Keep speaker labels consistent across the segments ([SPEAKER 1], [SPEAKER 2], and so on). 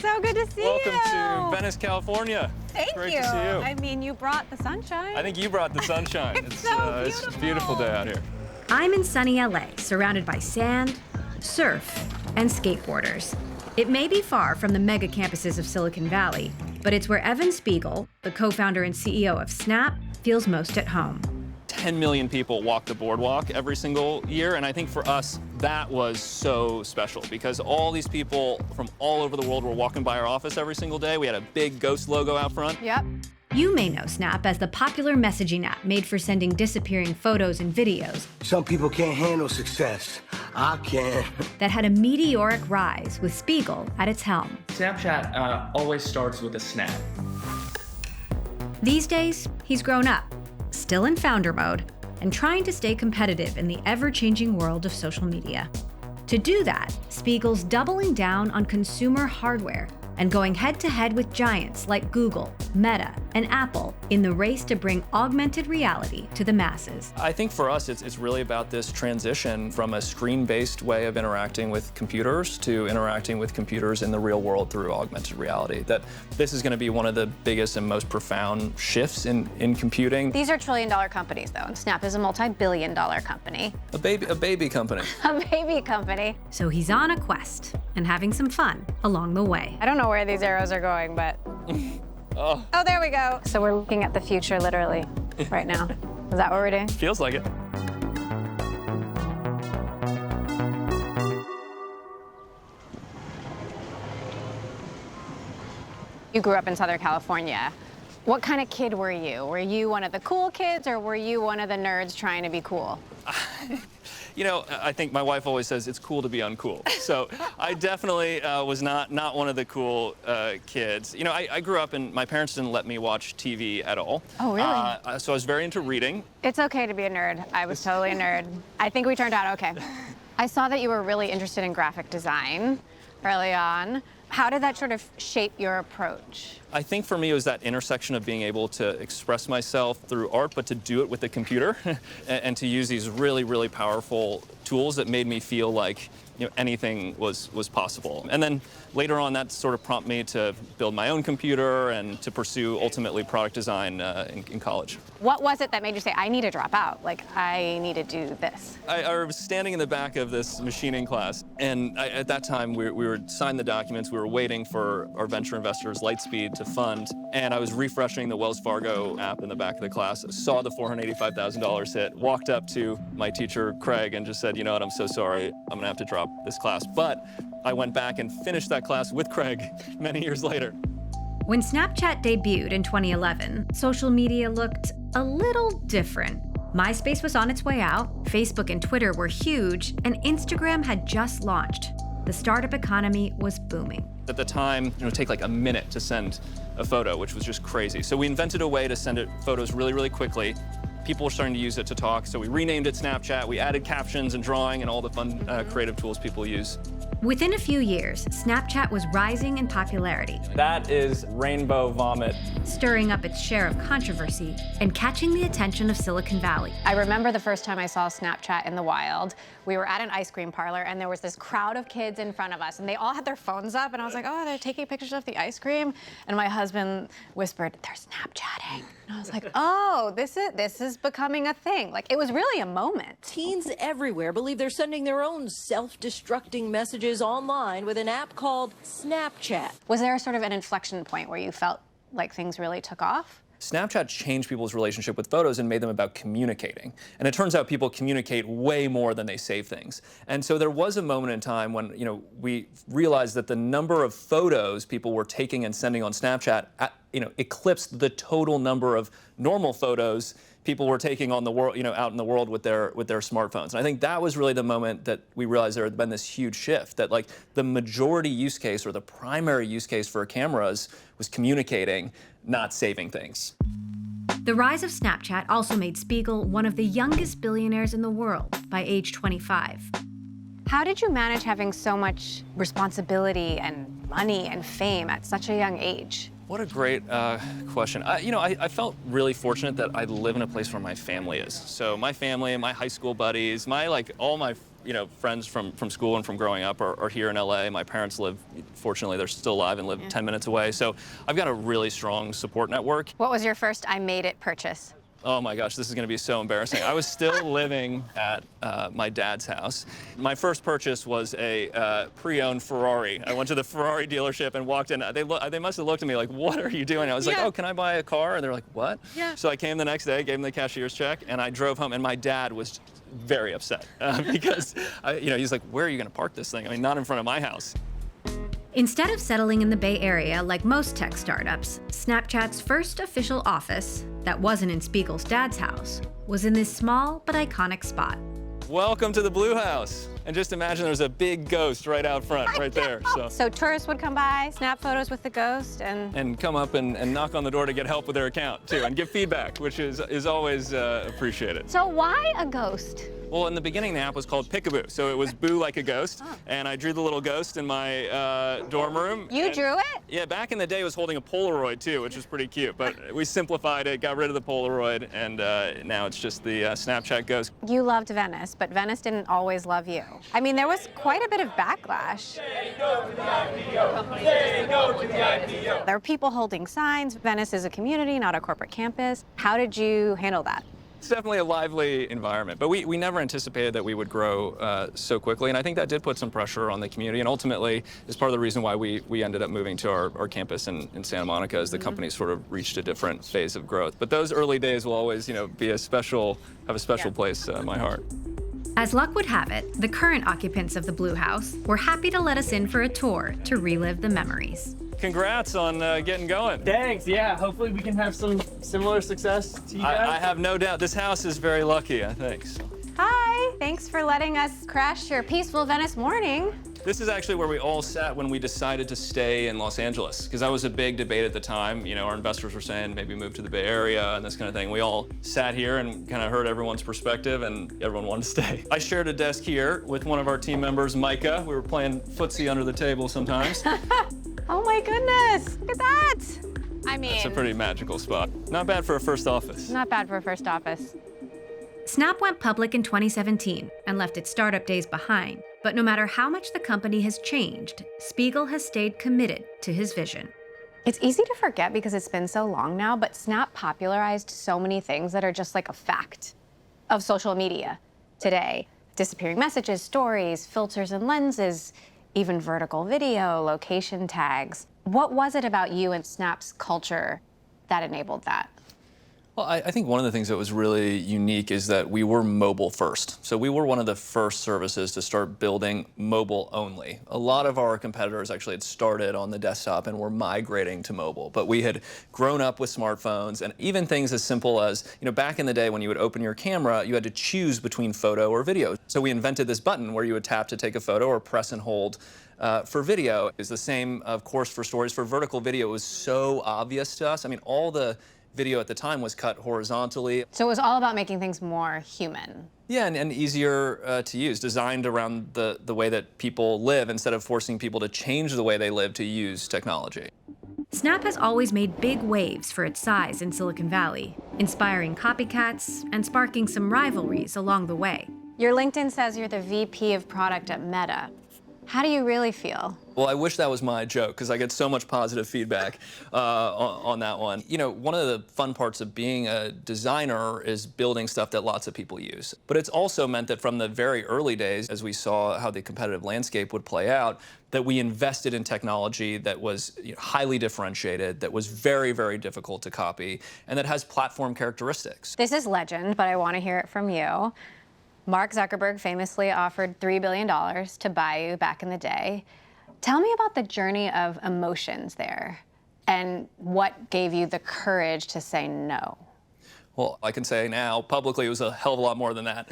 [SPEAKER 1] So good to see you.
[SPEAKER 2] Welcome to Venice, California.
[SPEAKER 1] Thank
[SPEAKER 2] Great
[SPEAKER 1] you.
[SPEAKER 2] to see you.
[SPEAKER 1] I mean, you brought the sunshine.
[SPEAKER 2] I think you brought the sunshine.
[SPEAKER 1] It's so beautiful.
[SPEAKER 2] It's a beautiful day out here.
[SPEAKER 3] I'm in sunny LA, surrounded by sand, surf, and skateboarders. It may be far from the mega campuses of Silicon Valley, but it's where Evan Spiegel, the co-founder and CEO of Snap, feels most at home.
[SPEAKER 2] 10 million people walk the boardwalk every single year, and I think for us, that was so special because all these people from all over the world were walking by our office every single day. We had a big ghost logo out front.
[SPEAKER 1] Yep.
[SPEAKER 3] You may know Snap as the popular messaging app made for sending disappearing photos and videos.
[SPEAKER 4] Some people can't handle success. I can.
[SPEAKER 3] That had a meteoric rise with Spiegel at its helm.
[SPEAKER 5] Snapchat always starts with a snap.
[SPEAKER 3] These days, he's grown up, still in founder mode, and trying to stay competitive in the ever-changing world of social media. To do that, Spiegel's doubling down on consumer hardware and going head-to-head with giants like Google, Meta, and Apple in the race to bring augmented reality to the masses.
[SPEAKER 2] I think for us, it's really about this transition from a screen-based way of interacting with computers to interacting with computers in the real world through augmented reality. That this is going to be one of the biggest and most profound shifts in computing.
[SPEAKER 1] These are trillion-dollar companies, though, and Snap is a multi-billion-dollar company.
[SPEAKER 2] A baby company.
[SPEAKER 1] A baby company.
[SPEAKER 3] So he's on a quest and having some fun along the way.
[SPEAKER 1] I don't know where these arrows are going, but...
[SPEAKER 2] Oh,
[SPEAKER 1] there we go. So we're looking at the future, literally, right now. Is that what we're doing?
[SPEAKER 2] feels like it.
[SPEAKER 1] You grew up in Southern California. What kind of kid were you? Were you one of the cool kids, or were you one of the nerds trying to be cool?
[SPEAKER 2] You know, I think my wife always says it's cool to be uncool. So I definitely was not one of the cool kids. You know, I grew up and my parents didn't let me watch TV at all.
[SPEAKER 1] Oh, really?
[SPEAKER 2] So I was very into reading.
[SPEAKER 1] It's okay to be a nerd. I was totally a nerd. I think we turned out okay. I saw that you were really interested in graphic design early on. How did that sort of shape your approach?
[SPEAKER 2] I think for me it was that intersection of being able to express myself through art, but to do it with a computer and to use these really, really powerful tools that made me feel like anything was possible. And then later on, that sort of prompted me to build my own computer and to pursue ultimately product design in college.
[SPEAKER 1] What was it that made you say, I need to drop out? Like, I need to do this?
[SPEAKER 2] I was standing in the back of this machining class, and at that time, we were signed the documents. We were waiting for our venture investors, Lightspeed, to fund, and I was refreshing the Wells Fargo app in the back of the class, saw the $485,000 hit, walked up to my teacher, Craig, and just said, you know what, I'm so sorry, I'm gonna have to drop this class. But I went back and finished that class with Craig many years later.
[SPEAKER 3] When Snapchat debuted in 2011, social media looked a little different. MySpace was on its way out, Facebook and Twitter were huge, and Instagram had just launched. The startup economy was booming.
[SPEAKER 2] At the time, it would take like a minute to send a photo, which was just crazy. So we invented a way to send photos really, really quickly. People were starting to use it to talk, so we renamed it Snapchat. We added captions and drawing and all the fun creative tools people use.
[SPEAKER 3] Within a few years, Snapchat was rising in popularity.
[SPEAKER 2] That is rainbow vomit.
[SPEAKER 3] Stirring up its share of controversy and catching the attention of Silicon Valley.
[SPEAKER 1] I remember the first time I saw Snapchat in the wild. We were at an ice cream parlor, and there was this crowd of kids in front of us, and they all had their phones up, and I was like, oh, they're taking pictures of the ice cream? And my husband whispered, they're Snapchatting. And I was like, oh, this is becoming a thing. Like, it was really a moment.
[SPEAKER 6] Teens everywhere believe they're sending their own self-destructing messages online with an app called Snapchat.
[SPEAKER 1] Was there sort of an inflection point where you felt like things really took off?
[SPEAKER 2] Snapchat changed people's relationship with photos and made them about communicating. And it turns out people communicate way more than they save things. And so there was a moment in time when we realized that the number of photos people were taking and sending on Snapchat eclipsed the total number of normal photos people were taking on the world, out in the world with their smartphones. And I think that was really the moment that we realized there had been this huge shift, that like the majority use case or the primary use case for cameras was communicating, not saving things.
[SPEAKER 3] The rise of Snapchat also made Spiegel one of the youngest billionaires in the world by age 25.
[SPEAKER 1] How did you manage having so much responsibility and money and fame at such a young age?
[SPEAKER 2] What a great question. I felt really fortunate that I live in a place where my family is. So my family, my high school buddies, all my friends from school and from growing up are here in LA. My parents live, fortunately, they're still alive and live 10 minutes away. So I've got a really strong support network.
[SPEAKER 1] What was your first I made it purchase?
[SPEAKER 2] Oh my gosh, this is going to be so embarrassing. I was still living at my dad's house. My first purchase was a pre-owned Ferrari. I went to the Ferrari dealership and walked in. They must have looked at me like, what are you doing? I was like, oh, can I buy a car? And they're like, what? Yeah. So I came the next day, gave them the cashier's check, and I drove home. And my dad was very upset because, he's like, where are you going to park this thing? I mean, not in front of my house.
[SPEAKER 3] Instead of settling in the Bay Area like most tech startups, Snapchat's first official office, that wasn't in Spiegel's dad's house, was in this small but iconic spot.
[SPEAKER 2] Welcome to the Blue House. And just imagine there's a big ghost right out front, right there.
[SPEAKER 1] So tourists would come by, snap photos with the ghost, and
[SPEAKER 2] come up and knock on the door to get help with their account, too, and give feedback, which is always appreciated.
[SPEAKER 1] So why a ghost?
[SPEAKER 2] Well, in the beginning, the app was called Pickaboo, so it was Boo like a ghost, and I drew the little ghost in my dorm room.
[SPEAKER 1] You drew it?
[SPEAKER 2] Yeah, back in the day, it was holding a Polaroid, too, which was pretty cute, but we simplified it, got rid of the Polaroid, and now it's just the Snapchat ghost.
[SPEAKER 1] You loved Venice, but Venice didn't always love you. I mean, there was quite a bit of backlash. There were people holding signs. Venice is a community, not a corporate campus. How did you handle that?
[SPEAKER 2] It's definitely a lively environment, but we never anticipated that we would grow so quickly, and I think that did put some pressure on the community, and ultimately is part of the reason why we ended up moving to our campus in Santa Monica as the company sort of reached a different phase of growth. But those early days will always, be have a special place in my heart.
[SPEAKER 3] As luck would have it, the current occupants of the Blue House were happy to let us in for a tour to relive the memories.
[SPEAKER 2] Congrats on getting going.
[SPEAKER 5] Thanks, yeah. Hopefully we can have some similar success to you guys.
[SPEAKER 2] I have no doubt. This house is very lucky, I think. So.
[SPEAKER 1] Hi, thanks for letting us crash your peaceful Venice morning.
[SPEAKER 2] This is actually where we all sat when we decided to stay in Los Angeles, because that was a big debate at the time. Our investors were saying maybe move to the Bay Area and this kind of thing. We all sat here and kind of heard everyone's perspective, and everyone wanted to stay. I shared a desk here with one of our team members, Micah. We were playing footsie under the table sometimes.
[SPEAKER 1] Oh my goodness, look at that. I mean,
[SPEAKER 2] it's a pretty magical spot. Not bad for a first office.
[SPEAKER 1] Not bad for a first office.
[SPEAKER 3] Snap went public in 2017 and left its startup days behind. But no matter how much the company has changed, Spiegel has stayed committed to his vision.
[SPEAKER 1] It's easy to forget because it's been so long now, but Snap popularized so many things that are just like a fact of social media today. Disappearing messages, stories, filters and lenses, even vertical video, location tags. What was it about you and Snap's culture that enabled that?
[SPEAKER 2] Well, I think one of the things that was really unique is that we were mobile first. So we were one of the first services to start building mobile only. A lot of our competitors actually had started on the desktop and were migrating to mobile. But we had grown up with smartphones, and even things as simple as, back in the day when you would open your camera, you had to choose between photo or video. So we invented this button where you would tap to take a photo or press and hold for video. It's the same, of course, for stories. For vertical video, it was so obvious to us. I mean, all the video at the time was cut horizontally.
[SPEAKER 1] So it was all about making things more human.
[SPEAKER 2] Yeah, and easier to use, designed around the way that people live instead of forcing people to change the way they live to use technology.
[SPEAKER 3] Snap has always made big waves for its size in Silicon Valley, inspiring copycats and sparking some rivalries along the way.
[SPEAKER 1] Your LinkedIn says you're the VP of product at Meta. How do you really feel?
[SPEAKER 2] Well, I wish that was my joke, because I get so much positive feedback on that one. One of the fun parts of being a designer is building stuff that lots of people use. But it's also meant that from the very early days, as we saw how the competitive landscape would play out, that we invested in technology that was highly differentiated, that was very, very difficult to copy, and that has platform characteristics.
[SPEAKER 1] This is legend, but I want to hear it from you. Mark Zuckerberg famously offered $3 billion to buy you back in the day. Tell me about the journey of emotions there and what gave you the courage to say no.
[SPEAKER 2] Well, I can say now, publicly, it was a hell of a lot more than that,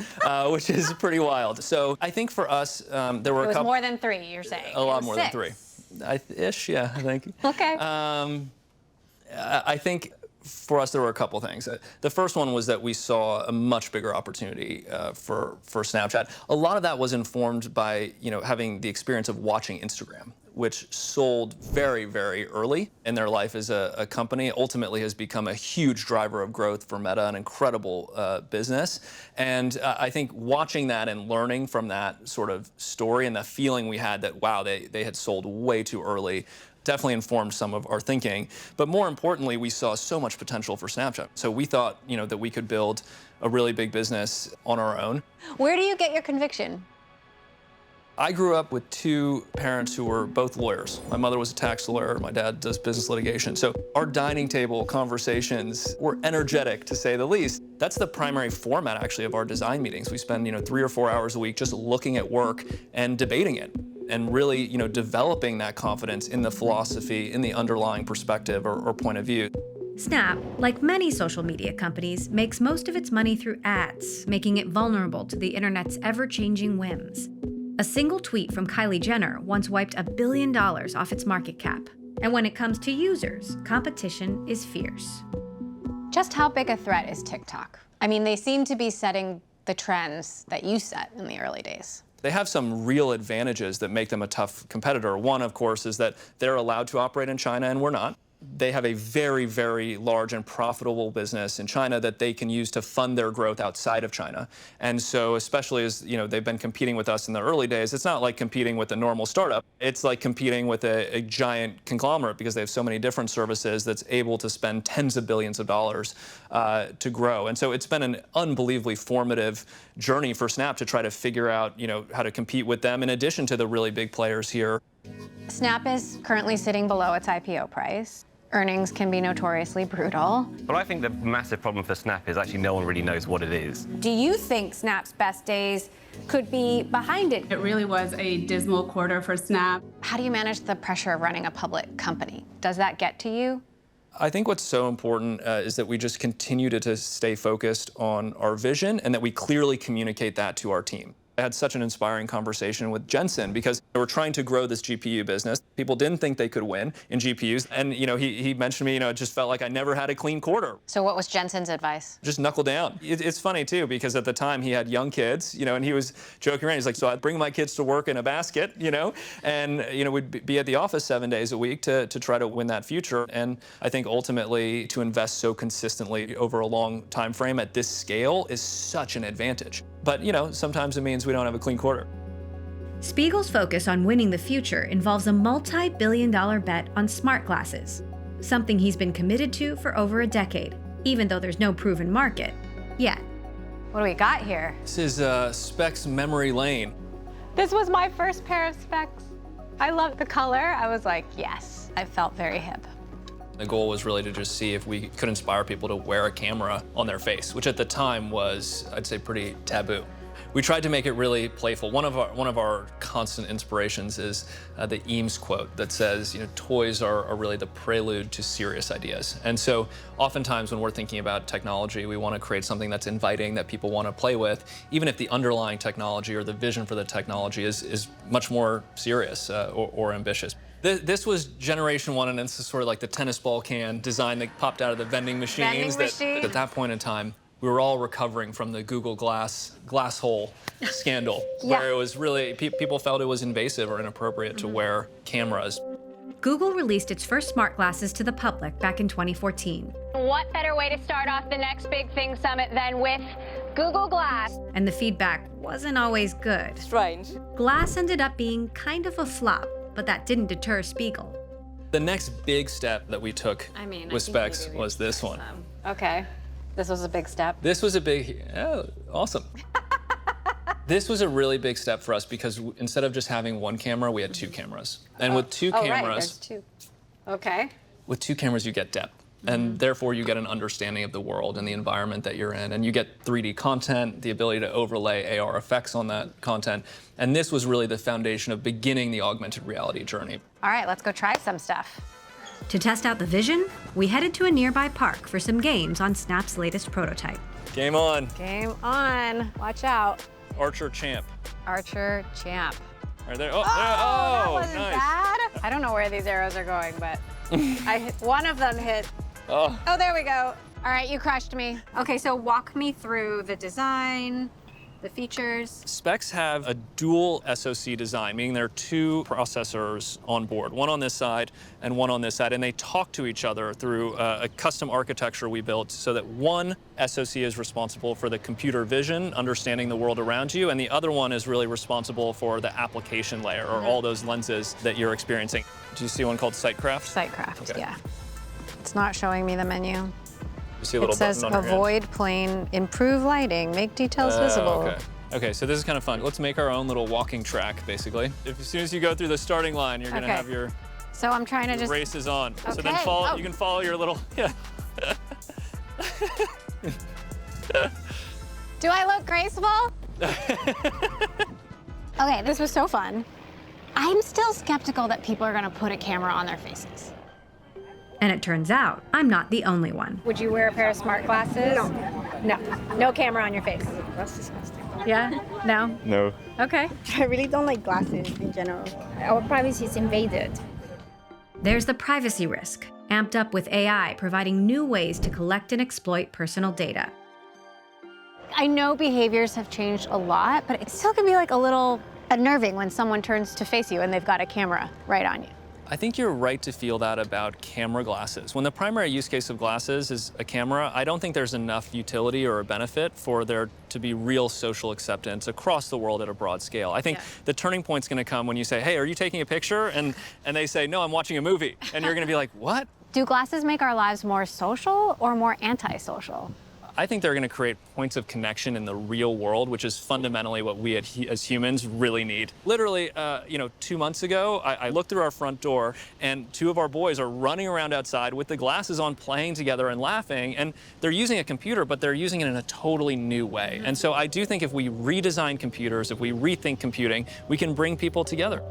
[SPEAKER 2] which is pretty wild. So I think for us, there were a couple...
[SPEAKER 1] It was more than 3, you're saying?
[SPEAKER 2] A lot more than
[SPEAKER 1] 6.
[SPEAKER 2] 3. Ish, yeah, I think.
[SPEAKER 1] Okay.
[SPEAKER 2] I think for us, there were a couple things. The first one was that we saw a much bigger opportunity for Snapchat. A lot of that was informed by having the experience of watching Instagram. which sold very, very early in their life as a company, ultimately has become a huge driver of growth for Meta, an incredible business. And I think watching that and learning from that sort of story and the feeling we had that, wow, they had sold way too early, definitely informed some of our thinking. But more importantly, we saw so much potential for Snapchat. So we thought, that we could build a really big business on our own.
[SPEAKER 1] Where do you get your conviction?
[SPEAKER 2] I grew up with two parents who were both lawyers. My mother was a tax lawyer, my dad does business litigation. So our dining table conversations were energetic, to say the least. That's the primary format, actually, of our design meetings. We spend, 3 or 4 hours a week just looking at work and debating it, and really, developing that confidence in the philosophy, in the underlying perspective or point of view.
[SPEAKER 3] Snap, like many social media companies, makes most of its money through ads, making it vulnerable to the internet's ever-changing whims. A single tweet from Kylie Jenner once wiped $1 billion off its market cap. And when it comes to users, competition is fierce.
[SPEAKER 1] Just how big a threat is TikTok? I mean, they seem to be setting the trends that you set in the early days.
[SPEAKER 2] They have some real advantages that make them a tough competitor. One, of course, is that they're allowed to operate in China and we're not. They have a very, very large and profitable business in China that they can use to fund their growth outside of China. And so, especially as they've been competing with us in the early days, it's not like competing with a normal startup. It's like competing with a giant conglomerate, because they have so many different services that's able to spend tens of billions of dollars to grow. And so it's been an unbelievably formative journey for Snap to try to figure out how to compete with them, in addition to the really big players here.
[SPEAKER 1] Snap is currently sitting below its IPO price. Earnings can be notoriously brutal.
[SPEAKER 7] But I think the massive problem for Snap is actually no one really knows what it is.
[SPEAKER 1] Do you think Snap's best days could be behind it?
[SPEAKER 8] It really was a dismal quarter for Snap.
[SPEAKER 1] How do you manage the pressure of running a public company? Does that get to you?
[SPEAKER 2] I think what's so important is that we just continue to stay focused on our vision, and that we clearly communicate that to our team. I had such an inspiring conversation with Jensen, because they were trying to grow this GPU business. People didn't think they could win in GPUs. And he mentioned to me, it just felt like I never had a clean quarter.
[SPEAKER 1] So what was Jensen's advice?
[SPEAKER 2] Just knuckle down. It's funny too, because at the time he had young kids, and he was joking around. He's like, so I'd bring my kids to work in a basket, and we'd be at the office 7 days a week to try to win that future. And I think ultimately to invest so consistently over a long time frame at this scale is such an advantage. But, sometimes it means we don't have a clean quarter.
[SPEAKER 3] Spiegel's focus on winning the future involves a multi-billion-dollar bet on smart glasses, something he's been committed to for over a decade, even though there's no proven market yet.
[SPEAKER 1] What do we got here?
[SPEAKER 2] This is Specs Memory Lane.
[SPEAKER 1] This was my first pair of Specs. I loved the color. I was like, yes. I felt very hip.
[SPEAKER 2] The goal was really to just see if we could inspire people to wear a camera on their face, which at the time was, I'd say, pretty taboo. We tried to make it really playful. One of our constant inspirations is the Eames quote that says, toys are really the prelude to serious ideas. And so oftentimes when we're thinking about technology, we want to create something that's inviting, that people want to play with, even if the underlying technology or the vision for the technology is much more serious or ambitious. This was generation 1, and this is sort of like the tennis ball can design that popped out of the vending machines. At that point in time, we were all recovering from the Google Glass hole scandal, where it was really, people felt it was invasive or inappropriate to wear cameras.
[SPEAKER 3] Google released its first smart glasses to the public back in 2014.
[SPEAKER 9] What better way to start off the next big thing summit than with Google Glass?
[SPEAKER 3] And the feedback wasn't always good.
[SPEAKER 6] Strange.
[SPEAKER 3] Glass ended up being kind of a flop, but that didn't deter Spiegel.
[SPEAKER 2] The next big step that we took with Specs was this one.
[SPEAKER 1] Okay. This was a big step.
[SPEAKER 2] This was a big, awesome. This was a really big step for us, because instead of just having one camera, we had 2 cameras. And with 2 cameras,
[SPEAKER 1] right, there's 2. Okay.
[SPEAKER 2] With 2 cameras, you get depth. And therefore, you get an understanding of the world and the environment that you're in. And you get 3D content, the ability to overlay AR effects on that content. And this was really the foundation of beginning the augmented reality journey.
[SPEAKER 1] All right, let's go try some stuff.
[SPEAKER 3] To test out the vision, we headed to a nearby park for some games on Snap's latest prototype.
[SPEAKER 2] Game on.
[SPEAKER 1] Game on. Watch out.
[SPEAKER 2] Archer Champ.
[SPEAKER 1] Archer Champ.
[SPEAKER 2] Right there. Oh,
[SPEAKER 1] that wasn't
[SPEAKER 2] nice.
[SPEAKER 1] bad. I don't know where these arrows are going, but one of them hit.
[SPEAKER 2] Oh,
[SPEAKER 1] there we go. All right, you crushed me. Okay, so walk me through the design. the features.
[SPEAKER 2] Specs have a dual SoC design, meaning there are two processors on board, one on this side and one on this side, and they talk to each other through a custom architecture we built so that one SoC is responsible for the computer vision, understanding the world around you, and the other one is really responsible for the application layer, or all those lenses that you're experiencing. Do you see one called Sightcraft?
[SPEAKER 1] Sightcraft,
[SPEAKER 2] Okay.
[SPEAKER 1] yeah. It's not showing me the menu.
[SPEAKER 2] You see a little
[SPEAKER 1] It says
[SPEAKER 2] button on your hand?
[SPEAKER 1] avoid plane, improve lighting, make details visible.
[SPEAKER 2] Okay. Okay, so this is kind of fun. Let's make our own little walking track, basically. As soon as you go through the starting line, you're gonna
[SPEAKER 1] Okay.
[SPEAKER 2] have your
[SPEAKER 1] So I'm trying to just.
[SPEAKER 2] races on. So then
[SPEAKER 1] Okay.
[SPEAKER 2] follow.
[SPEAKER 1] Oh.
[SPEAKER 2] You can follow your little. Yeah.
[SPEAKER 1] Do I look graceful? Okay, this was so fun. I'm still skeptical that people are gonna put a camera on their faces.
[SPEAKER 3] And it turns out I'm not the only one.
[SPEAKER 1] Would you wear a pair of smart glasses? No. No camera on your face.
[SPEAKER 10] That's disgusting.
[SPEAKER 1] Yeah? No?
[SPEAKER 7] No.
[SPEAKER 1] Okay.
[SPEAKER 10] I really don't like glasses in general. Our privacy is invaded.
[SPEAKER 3] There's the privacy risk, amped up with AI providing new ways to collect and exploit personal data.
[SPEAKER 1] I know behaviors have changed a lot, but it still can be like a little unnerving when someone turns to face you and they've got a camera right on you.
[SPEAKER 2] I think you're right to feel that about camera glasses. When the primary use case of glasses is a camera, I don't think there's enough utility or a benefit for there to be real social acceptance across the world at a broad scale. I think the turning point's gonna come when you say, hey, are you taking a picture? And they say, no, I'm watching a movie. And you're gonna be like, what?
[SPEAKER 1] Do glasses make our lives more social or more antisocial?
[SPEAKER 2] I think they're going to create points of connection in the real world, which is fundamentally what we as humans really need. Literally, 2 months ago, I looked through our front door, and two of our boys are running around outside with the glasses on, playing together and laughing, and they're using a computer, but they're using it in a totally new way. And so I do think if we redesign computers, if we rethink computing, we can bring people together.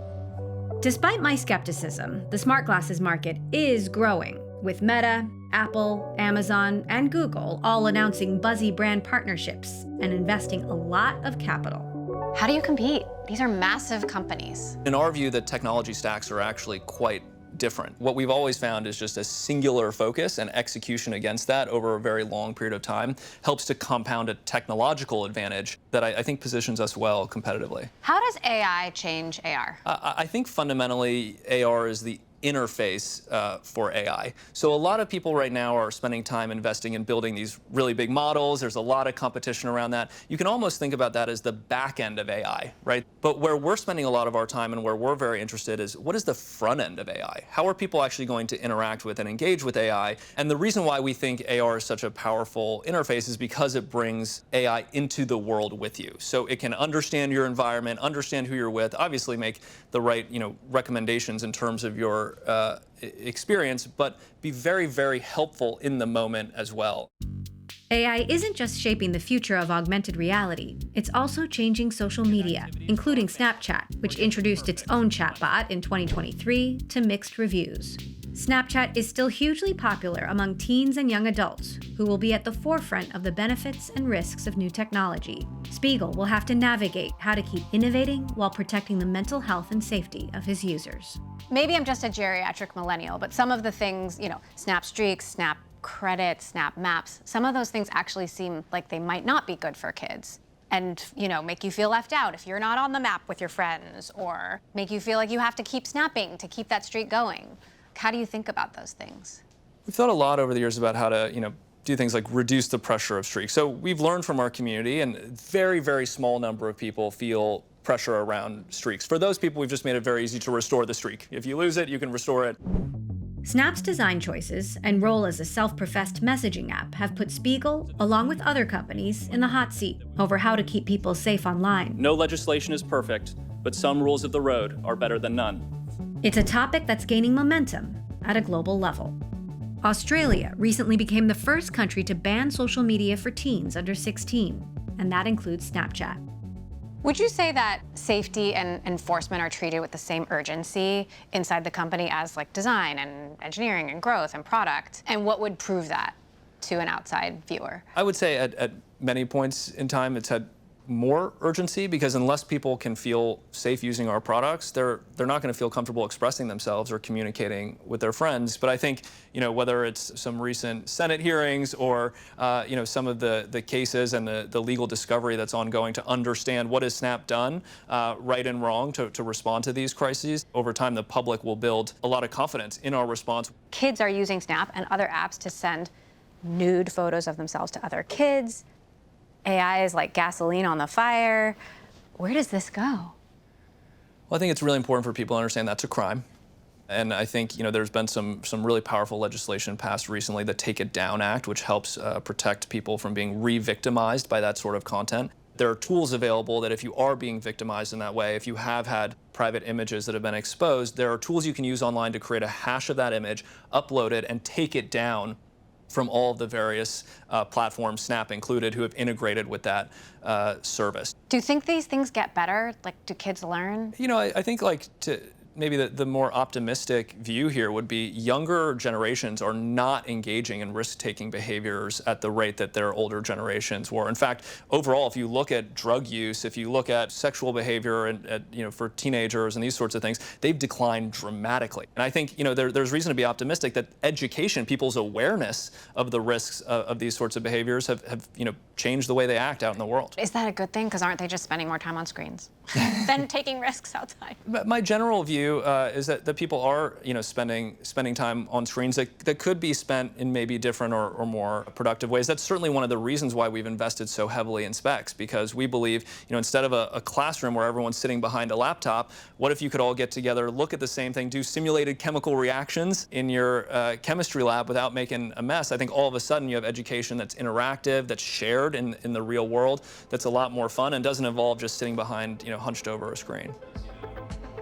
[SPEAKER 3] Despite my skepticism, the smart glasses market is growing, with Meta, Apple, Amazon, and Google all announcing buzzy brand partnerships and investing a lot of capital.
[SPEAKER 1] How do you compete? These are massive companies.
[SPEAKER 2] In our view, the technology stacks are actually quite different. What we've always found is just a singular focus and execution against that over a very long period of time helps to compound a technological advantage that I think positions us well competitively.
[SPEAKER 1] How does AI change AR?
[SPEAKER 2] I think fundamentally AR is the interface for AI. So a lot of people right now are spending time investing in building these really big models. There's a lot of competition around that. You can almost think about that as the back end of AI, right? But where we're spending a lot of our time and where we're very interested is what is the front end of AI? How are people actually going to interact with and engage with AI? And the reason why we think AR is such a powerful interface is because it brings AI into the world with you. So it can understand your environment, understand who you're with, obviously make the right, recommendations in terms of your experience, but be very, very helpful in the moment as well.
[SPEAKER 3] AI isn't just shaping the future of augmented reality, it's also changing social media, including Snapchat, which introduced its own chatbot in 2023 to mixed reviews. Snapchat is still hugely popular among teens and young adults, who will be at the forefront of the benefits and risks of new technology. Spiegel will have to navigate how to keep innovating while protecting the mental health and safety of his users.
[SPEAKER 1] Maybe I'm just a geriatric millennial, but some of the things, Snap Streaks, Snap Credits, Snap Maps, some of those things actually seem like they might not be good for kids. And, make you feel left out if you're not on the map with your friends, or make you feel like you have to keep snapping to keep that streak going. How do you think about those things?
[SPEAKER 2] We've thought a lot over the years about how to, do things like reduce the pressure of streaks. So we've learned from our community, and a very, very small number of people feel pressure around streaks. For those people, we've just made it very easy to restore the streak. If you lose it, you can restore it.
[SPEAKER 3] Snap's design choices and role as a self-professed messaging app have put Spiegel, along with other companies, in the hot seat over how to keep people safe online.
[SPEAKER 2] No legislation is perfect, but some rules of the road are better than none.
[SPEAKER 3] It's a topic that's gaining momentum at a global level. Australia recently became the first country to ban social media for teens under 16, and that includes Snapchat.
[SPEAKER 1] Would you say that safety and enforcement are treated with the same urgency inside the company as like design and engineering and growth and product? And what would prove that to an outside viewer?
[SPEAKER 2] I would say at many points in time, it's had more urgency, because unless people can feel safe using our products, they're not going to feel comfortable expressing themselves or communicating with their friends. But I think, whether it's some recent Senate hearings or some of the cases and the legal discovery that's ongoing to understand what has Snap done, right and wrong, to respond to these crises, over time the public will build a lot of confidence in our response.
[SPEAKER 1] Kids are using Snap and other apps to send nude photos of themselves to other kids. AI is like gasoline on the fire. Where does this go?
[SPEAKER 2] Well, I think it's really important for people to understand that's a crime. And I think there's been some really powerful legislation passed recently, the Take It Down Act, which helps protect people from being re-victimized by that sort of content. There are tools available that if you are being victimized in that way, if you have had private images that have been exposed, there are tools you can use online to create a hash of that image, upload it, and take it down from all of the various platforms, Snap included, who have integrated with that service.
[SPEAKER 1] Do you think these things get better? Like, do kids learn?
[SPEAKER 2] I think maybe the more optimistic view here would be younger generations are not engaging in risk-taking behaviors at the rate that their older generations were. In fact, overall, if you look at drug use, if you look at sexual behavior for teenagers and these sorts of things, they've declined dramatically. And I think there's reason to be optimistic that education, people's awareness of the risks of these sorts of behaviors have changed the way they act out in the world.
[SPEAKER 1] Is that a good thing? Because aren't they just spending more time on screens than taking risks outside?
[SPEAKER 2] My general view is that people are spending time on screens that could be spent in maybe different or more productive ways. That's certainly one of the reasons why we've invested so heavily in specs, because we believe instead of a classroom where everyone's sitting behind a laptop, what if you could all get together, look at the same thing, do simulated chemical reactions in your chemistry lab without making a mess? I think all of a sudden you have education that's interactive, that's shared in the real world, that's a lot more fun and doesn't involve just sitting behind hunched over a screen.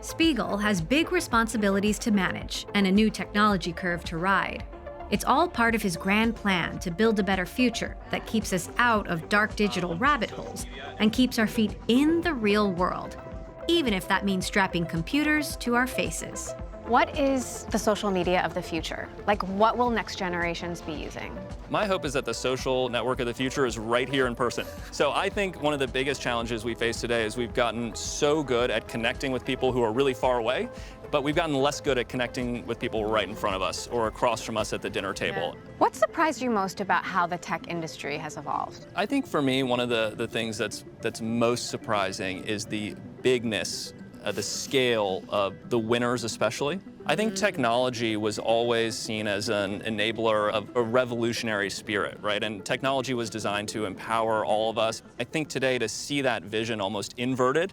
[SPEAKER 3] Spiegel has big responsibilities to manage and a new technology curve to ride. It's all part of his grand plan to build a better future that keeps us out of dark digital rabbit holes and keeps our feet in the real world, even if that means strapping computers to our faces.
[SPEAKER 1] What is the social media of the future? Like, what will next generations be using?
[SPEAKER 2] My hope is that the social network of the future is right here in person. So I think one of the biggest challenges we face today is we've gotten so good at connecting with people who are really far away, but we've gotten less good at connecting with people right in front of us or across from us at the dinner table.
[SPEAKER 1] Yeah. What surprised you most about how the tech industry has evolved?
[SPEAKER 2] I think for me, one of the things that's most surprising is the bigness, the scale of the winners especially. I think technology was always seen as an enabler of a revolutionary spirit, right? And technology was designed to empower all of us. I think today to see that vision almost inverted,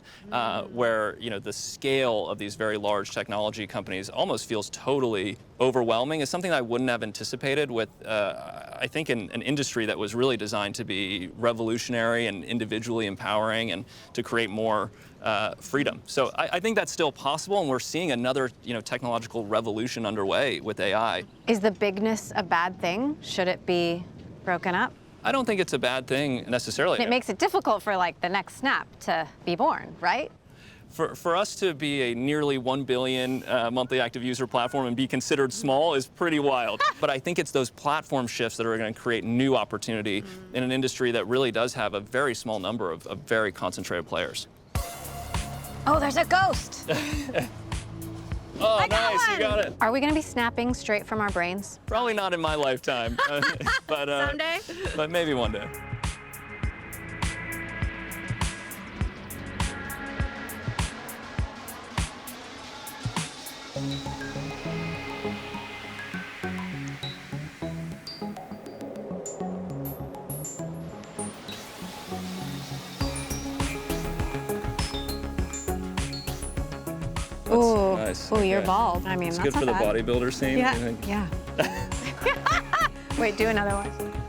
[SPEAKER 2] where the scale of these very large technology companies almost feels totally overwhelming, is something I wouldn't have anticipated with, I think, an industry that was really designed to be revolutionary and individually empowering and to create more freedom. So I think that's still possible, and we're seeing another technological revolution underway with AI.
[SPEAKER 1] Is the bigness a bad thing? Should it be broken up?
[SPEAKER 2] I don't think it's a bad thing necessarily.
[SPEAKER 1] It makes it difficult for the next Snap to be born, right?
[SPEAKER 2] For us to be a nearly 1 billion monthly active user platform and be considered small is pretty wild. But I think it's those platform shifts that are going to create new opportunity in an industry that really does have a very small number of very concentrated players.
[SPEAKER 1] Oh, there's a ghost!
[SPEAKER 2] Oh, nice, you got it.
[SPEAKER 1] Are we going to be snapping straight from our brains?
[SPEAKER 2] Probably not in my lifetime, but
[SPEAKER 1] someday?
[SPEAKER 2] But maybe one day.
[SPEAKER 1] Ooh,
[SPEAKER 2] nice.
[SPEAKER 1] Ooh,
[SPEAKER 2] Okay.
[SPEAKER 1] You're bald. I mean,
[SPEAKER 2] It's
[SPEAKER 1] that's
[SPEAKER 2] good for
[SPEAKER 1] not
[SPEAKER 2] the
[SPEAKER 1] bad.
[SPEAKER 2] bodybuilder scene.
[SPEAKER 1] Yeah,
[SPEAKER 2] I think.
[SPEAKER 1] yeah. Wait, do another one.